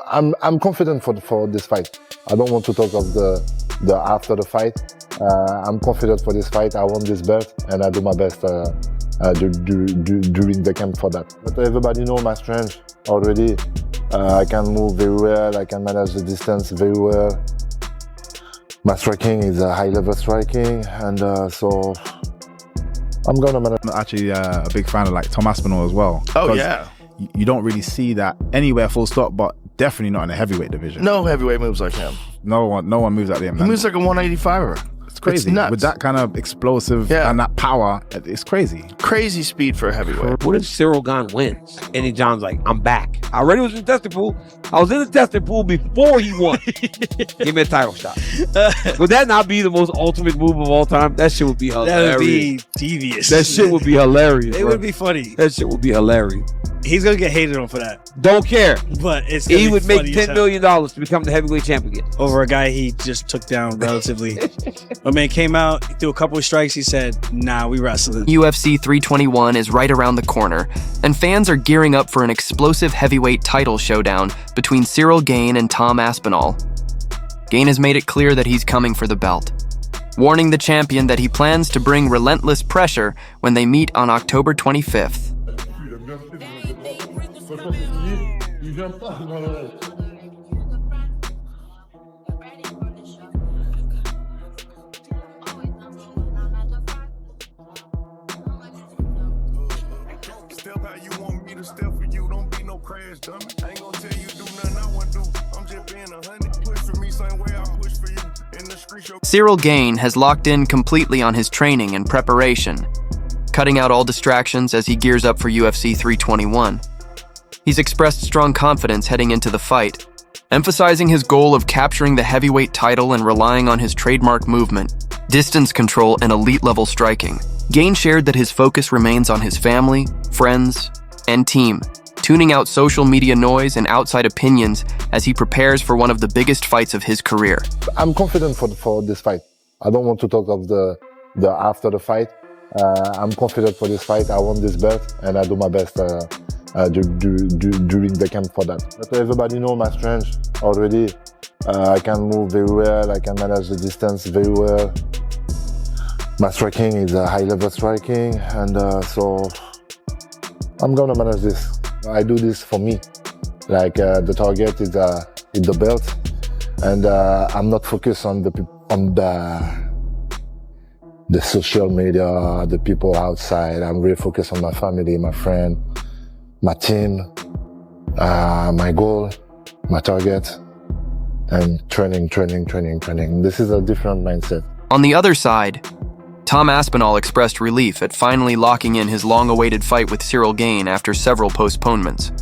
I'm confident for this fight. I don't want to talk of the after the fight. I'm confident for this fight. I want this belt, and I do my best during the camp for that. But everybody know my strength already. I can move very well. I can manage the distance very well. My striking is a high-level striking, and so I'm gonna manage. I'm actually a big fan of like Tom Aspinall as well. Oh yeah. You don't really see that anywhere, full stop, but definitely not in the heavyweight division. No heavyweight moves like him. No one moves like him. He moves like a 185er. It's crazy. It's nuts. With that kind of explosive and that power, it's crazy. Crazy speed for a heavyweight. What if Ciryl Gane wins? And John's like, I'm back. I already was in the testing pool. I was in the testing pool before he won. Give me a title shot. Would that not be the most ultimate move of all time? That shit would be hilarious. That would be devious. That shit would be hilarious. It would be funny. That shit would be hilarious. He's gonna get hated on for that. Don't care. But it's he would make $10 million to become the heavyweight champion over a guy he just took down relatively. My man came out, he threw a couple of strikes. He said, "Nah, we wrestling." UFC 321 is right around the corner, and fans are gearing up for an explosive heavyweight title showdown between Ciryl Gane and Tom Aspinall. Gane has made it clear that he's coming for the belt, warning the champion that he plans to bring relentless pressure when they meet on October 25th. Ciryl Gane has locked in completely on his training and preparation, cutting out all distractions as he gears up for UFC 321. He's expressed strong confidence heading into the fight, emphasizing his goal of capturing the heavyweight title and relying on his trademark movement, distance control, and elite-level striking. Gane shared that his focus remains on his family, friends, and team, tuning out social media noise and outside opinions as he prepares for one of the biggest fights of his career. I'm confident for this fight. I don't want to talk of the after the fight. I'm confident for this fight. I want this belt, and I do my best during the camp for that. But everybody know my strength already. I can move very well. I can manage the distance very well. My striking is a high-level striking, and so I'm gonna manage this. I do this for me. Like the target is the belt, and I'm not focused on the social media, the people outside. I'm really focused on my family, my friend, my team, my goal, my target, and training. This is a different mindset. On the other side, Tom Aspinall expressed relief at finally locking in his long-awaited fight with Ciryl Gane after several postponements.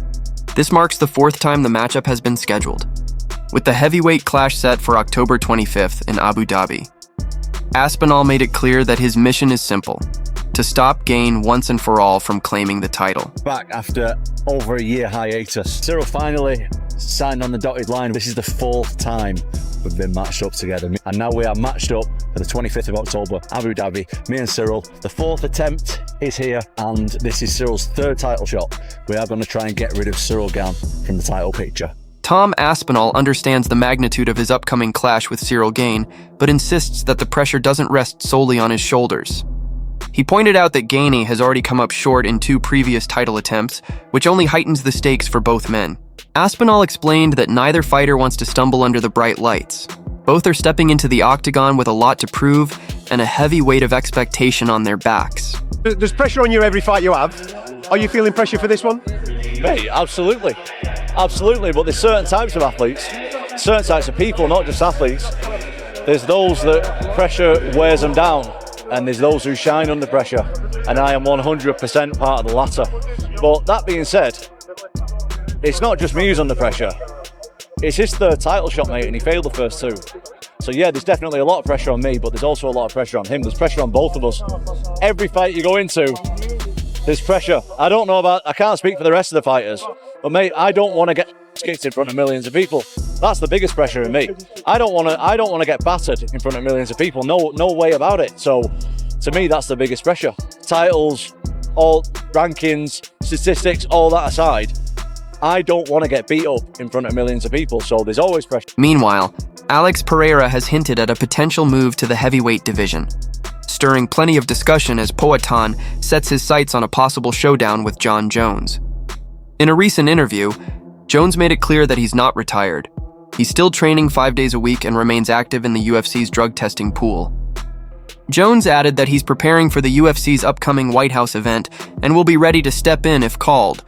This marks the fourth time the matchup has been scheduled, with the heavyweight clash set for October 25th in Abu Dhabi. Aspinall made it clear that his mission is simple: to stop Gane once and for all from claiming the title. Back after over a year hiatus, Ciryl finally signed on the dotted line. This is the fourth time we've been matched up together, and now we are matched up for the 25th of October, Abu Dhabi. Me and Ciryl, the fourth attempt is here, and this is Cyryl's third title shot. We are going to try and get rid of Ciryl Gane from the title picture. Tom Aspinall understands the magnitude of his upcoming clash with Ciryl Gane, but insists that the pressure doesn't rest solely on his shoulders. He pointed out that Gane has already come up short in 2 previous title attempts, which only heightens the stakes for both men. Aspinall explained that neither fighter wants to stumble under the bright lights. Both are stepping into the octagon with a lot to prove and a heavy weight of expectation on their backs. There's pressure on you every fight you have. Are you feeling pressure for this one? Mate, absolutely. Absolutely, but there's certain types of athletes, certain types of people, not just athletes. There's those that pressure wears them down, and there's those who shine under pressure, and I am 100% part of the latter. But that being said, it's not just me who's under pressure. It's his third title shot, mate, and he failed the first 2. So yeah, there's definitely a lot of pressure on me, but there's also a lot of pressure on him. There's pressure on both of us. Every fight you go into, there's pressure. I can't speak for the rest of the fighters, but mate, I don't want to get kicked in front of millions of people. That's the biggest pressure in me. I don't want to get battered in front of millions of people. No way about it. So to me, that's the biggest pressure. Titles, all rankings, statistics, all that aside, I don't want to get beat up in front of millions of people, so there's always pressure. Meanwhile, Alex Pereira has hinted at a potential move to the heavyweight division, stirring plenty of discussion as Poatan sets his sights on a possible showdown with Jon Jones. In a recent interview, Jones made it clear that he's not retired. He's still training 5 days a week and remains active in the UFC's drug testing pool. Jones added that he's preparing for the UFC's upcoming White House event and will be ready to step in if called,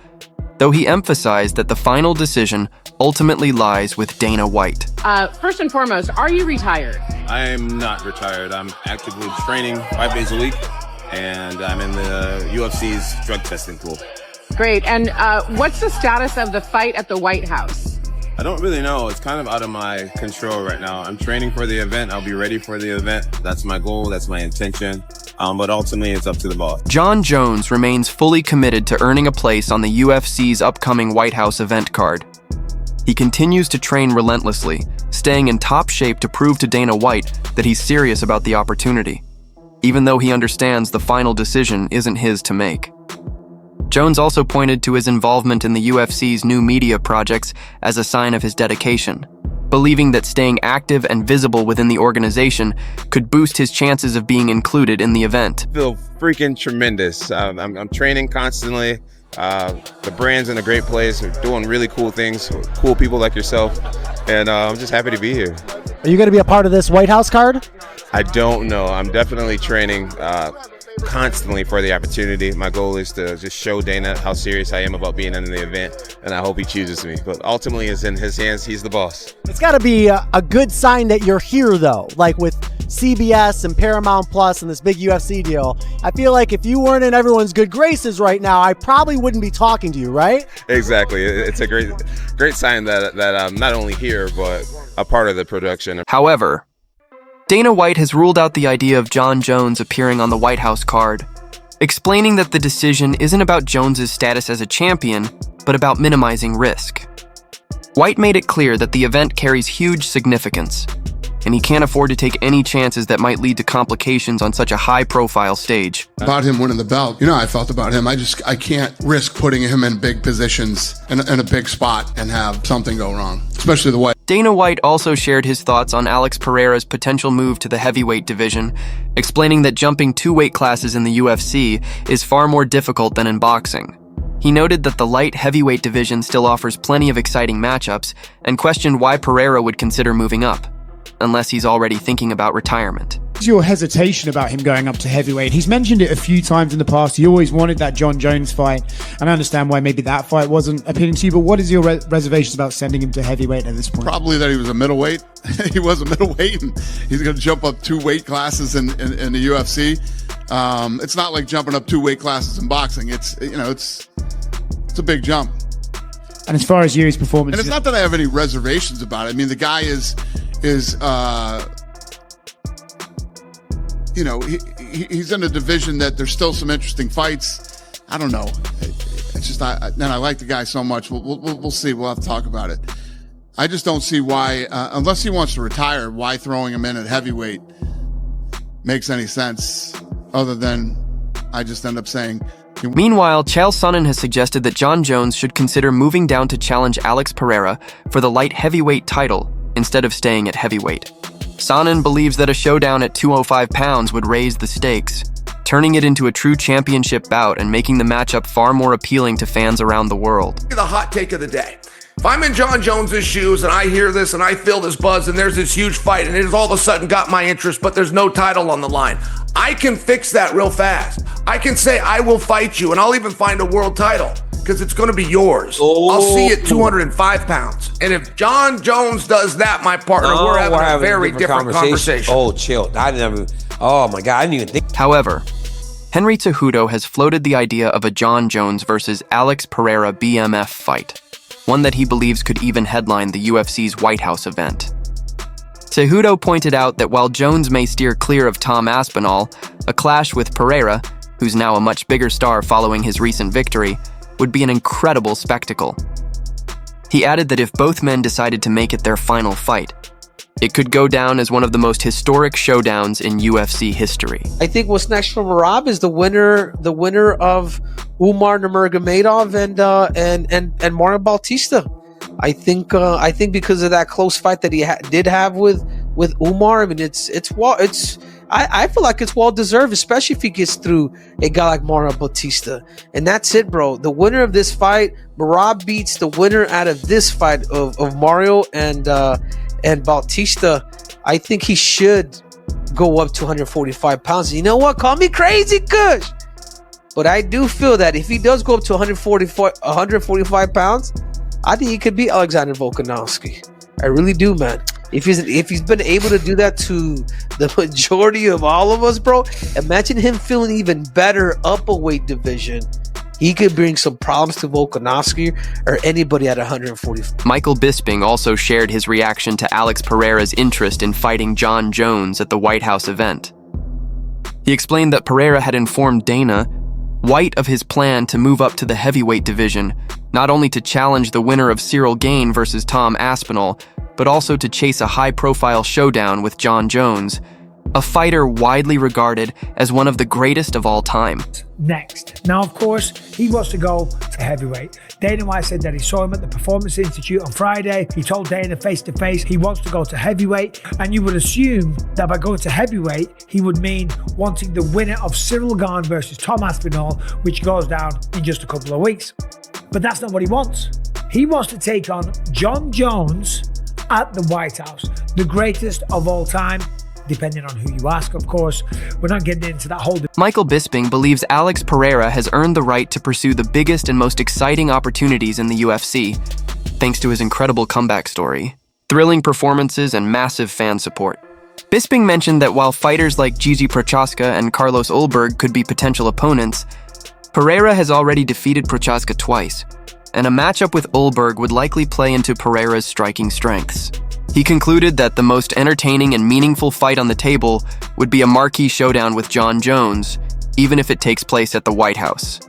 though he emphasized that the final decision ultimately lies with Dana White. First and foremost, are you retired? I am not retired. I'm actively training 5 days a week, and I'm in the UFC's drug testing pool. Great. And what's the status of the fight at the White House? I don't really know. It's kind of out of my control right now. I'm training for the event. I'll be ready for the event. That's my goal. That's my intention. But ultimately, it's up to the boss. Jon Jones remains fully committed to earning a place on the UFC's upcoming White House event card. He continues to train relentlessly, staying in top shape to prove to Dana White that he's serious about the opportunity, even though he understands the final decision isn't his to make. Jones also pointed to his involvement in the UFC's new media projects as a sign of his dedication, believing that staying active and visible within the organization could boost his chances of being included in the event. I feel freaking tremendous. I'm training constantly. The brand's in a great place. We're doing really cool things, cool people like yourself, and I'm just happy to be here. Are you going to be a part of this White House card? I don't know. I'm definitely training constantly for the opportunity. My goal is to just show Dana how serious I am about being in the event, and I hope he chooses me. But ultimately, it's in his hands. He's the boss. It's got to be a good sign that you're here, though. Like with CBS and Paramount Plus and this big UFC deal, I feel like if you weren't in everyone's good graces right now, I probably wouldn't be talking to you, right? Exactly. It's a great sign that I'm not only here, but a part of the production. However, Dana White has ruled out the idea of Jon Jones appearing on the White House card, explaining that the decision isn't about Jones's status as a champion, but about minimizing risk. White made it clear that the event carries huge significance, and he can't afford to take any chances that might lead to complications on such a high-profile stage. About him winning the belt, you know how I felt about him. I can't risk putting him in big positions in a big spot and have something go wrong, especially the way. Dana White also shared his thoughts on Alex Pereira's potential move to the heavyweight division, explaining that jumping 2 weight classes in the UFC is far more difficult than in boxing. He noted that the light heavyweight division still offers plenty of exciting matchups and questioned why Pereira would consider moving up, unless he's already thinking about retirement. What's your hesitation about him going up to heavyweight? He's mentioned it a few times in the past. He always wanted that Jon Jones fight, and I understand why maybe that fight wasn't appealing to you, but what is your reservations about sending him to heavyweight at this point? Probably that he was a middleweight. He was a middleweight, and he's going to jump up 2 weight classes in the UFC. It's not like jumping up 2 weight classes in boxing. It's a big jump. And as far as Yuri's performance, and it's not that I have any reservations about it. I mean, the guy is he's in a division that there's still some interesting fights. I don't know. It's just I like the guy so much. We'll see. We'll have to talk about it. I just don't see why, unless he wants to retire, why throwing him in at heavyweight makes any sense. Other than I just end up saying. Meanwhile, Chael Sonnen has suggested that Jon Jones should consider moving down to challenge Alex Pereira for the light heavyweight title instead of staying at heavyweight. Sonnen believes that a showdown at 205 pounds would raise the stakes, turning it into a true championship bout and making the matchup far more appealing to fans around the world. The hot take of the day. If I'm in Jon Jones's shoes and I hear this and I feel this buzz and there's this huge fight and it has all of a sudden got my interest, but there's no title on the line, I can fix that real fast. I can say, I will fight you, and I'll even find a world title because it's going to be yours. I'll see you at 205 pounds. And if Jon Jones does that, my partner, we're having a very different conversation. Oh, chill. Oh my God, I didn't even think. However, Henry Cejudo has floated the idea of a Jon Jones versus Alex Pereira BMF fight, one that he believes could even headline the UFC's White House event. Cejudo pointed out that while Jones may steer clear of Tom Aspinall, a clash with Pereira, who's now a much bigger star following his recent victory, would be an incredible spectacle. He added that if both men decided to make it their final fight, It could go down as one of the most historic showdowns in UFC history. I think what's next for Merab is the winner of Umar Nurmagomedov and Mario Bautista. I think because of that close fight that he did have with Umar. I mean, I feel like it's well deserved, especially if he gets through a guy like Mario Bautista. And that's it, bro. The winner of this fight, Merab beats the winner out of this fight of Mario and Bautista. I think he should go up to 145 pounds. You know what? Call me crazy, Kush. But I do feel that if he does go up to 145 pounds, I think he could beat Alexander Volkanovski. I really do, man. If he's been able to do that to the majority of all of us, bro, imagine him feeling even better up a weight division. He could bring some problems to Volkanovski or anybody at 145. Michael Bisping also shared his reaction to Alex Pereira's interest in fighting Jon Jones at the White House event. He explained that Pereira had informed Dana White of his plan to move up to the heavyweight division, not only to challenge the winner of Ciryl Gane versus Tom Aspinall, but also to chase a high-profile showdown with Jon Jones, a fighter widely regarded as one of the greatest of all time. Next. Now, of course, he wants to go to heavyweight. Dana White said that he saw him at the Performance Institute on Friday. He told Dana face-to-face he wants to go to heavyweight, and you would assume that by going to heavyweight, he would mean wanting the winner of Ciryl Gane versus Tom Aspinall, which goes down in just a couple of weeks. But that's not what he wants. He wants to take on Jon Jones at the White House, the greatest of all time, depending on who you ask, of course. We're not getting into that whole... Michael Bisping believes Alex Pereira has earned the right to pursue the biggest and most exciting opportunities in the UFC, thanks to his incredible comeback story, thrilling performances, and massive fan support. Bisping mentioned that while fighters like Gigi Prochaska and Carlos Ulberg could be potential opponents, Pereira has already defeated Prochaska twice, and a matchup with Ulberg would likely play into Pereira's striking strengths. He concluded that the most entertaining and meaningful fight on the table would be a marquee showdown with Jon Jones, even if it takes place at the White House.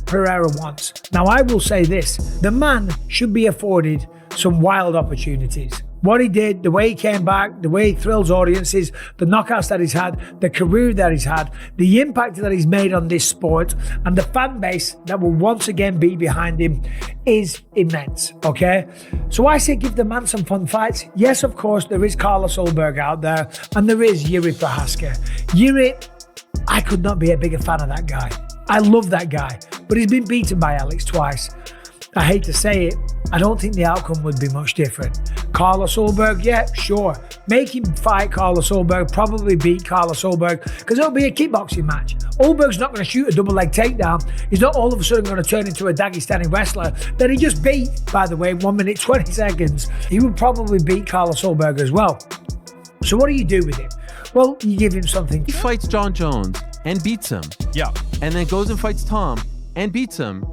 Pereira wants. Now, I will say this, the man should be afforded some wild opportunities. What he did, the way he came back, the way he thrills audiences, the knockouts that he's had, the career that he's had, the impact that he's made on this sport, and the fan base that will once again be behind him is immense, okay? So I say give the man some fun fights. Yes, of course, there is Carlos Ulberg out there, and there is Jiří Procházka. Jiří, I could not be a bigger fan of that guy. I love that guy, but he's been beaten by Alex twice. I hate to say it, I don't think the outcome would be much different. Carlos Ulberg, yeah, sure. Make him fight Carlos Ulberg, probably beat Carlos Ulberg, because it'll be a kickboxing match. Ulberg's not going to shoot a double leg takedown. He's not all of a sudden going to turn into a Dagestani wrestler that he just beat, by the way, 1 minute, 20 seconds. He would probably beat Carlos Ulberg as well. So what do you do with him? Well, you give him something. He fights Jon Jones and beats him. Yeah. And then goes and fights Tom and beats him.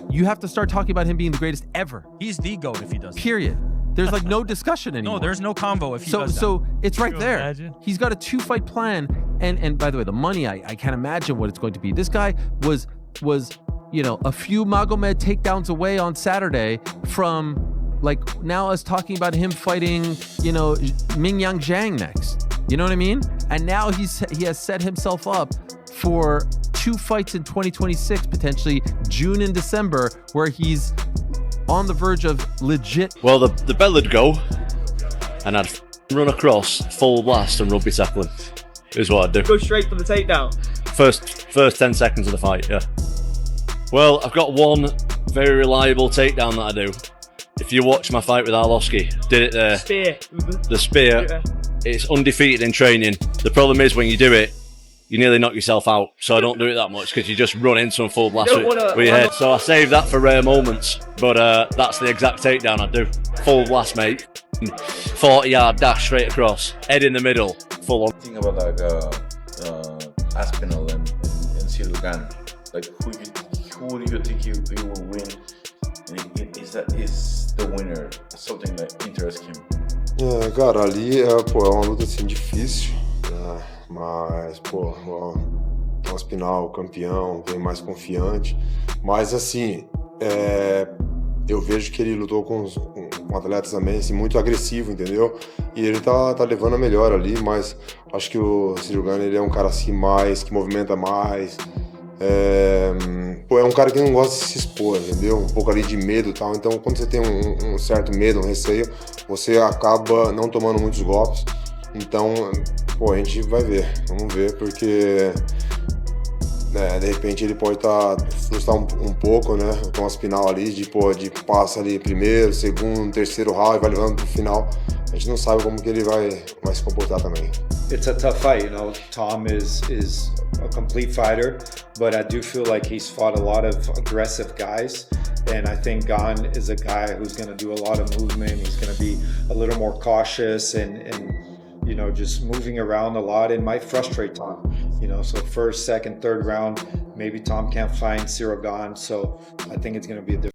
You have to start talking about him being the greatest ever. He's the GOAT if he does. Period. There's like no discussion anymore. No, there's no convo if he does that. So it's right there. Imagine? He's got a 2-fight plan. And by the way, the money, I can't imagine what it's going to be. This guy was a few Magomed takedowns away on Saturday from like now us talking about him fighting, Mingyang Zhang next. You know what I mean? And now he has set himself up for 2 fights in 2026, potentially June and December, where he's on the verge of legit. Well, the belly'd go, and I'd run across full blast and rugby tackling. Is what I'd do. Go straight for the takedown. First 10 seconds of the fight, yeah. Well, I've got one very reliable takedown that I do. If you watch my fight with Arlovsky, did it there. Spear. The spear. Yeah. It's undefeated in training. The problem is when you do it, you nearly knock yourself out. So I don't do it that much because you just run into a full blast with your head. So I save that for rare moments. But that's the exact takedown I do. Full blast, mate. 40-yard dash straight across. Head in the middle. Full on. Think about like Aspinall and Ciryl Gane. Like who do you think you will win? And is the winner something that interests him? Cara, ali é uma luta assim difícil, né? Mas, o Aspinall, campeão, vem mais confiante. Mas, assim, eu vejo que ele lutou com um atleta também, assim, muito agressivo, entendeu? E ele tá levando a melhor ali, mas acho que o Ciryl Gane, ele é um cara assim mais, que movimenta mais. É um cara que não gosta de se expor, entendeu? Um pouco ali de medo e tal. Então, quando você tem um certo medo, um receio, você acaba não tomando muitos golpes. Então, a gente vai ver. Vamos ver, porque de repente ele pode frustrar um pouco, né? Com o Aspinall ali, de passa ali primeiro, segundo, terceiro round e vai levando pro final. A gente não sabe como que ele vai se comportar também. It's a tough fight, you know. Tom is a complete fighter, but I do feel like he's fought a lot of aggressive guys, and I think Gane is a guy who's going to do a lot of movement. He's going to be a little more cautious and you know, just moving around a lot, and might frustrate Tom. You know, so first, second, third round, maybe Tom can't find Ciryl Gane, so I think it's going to be a different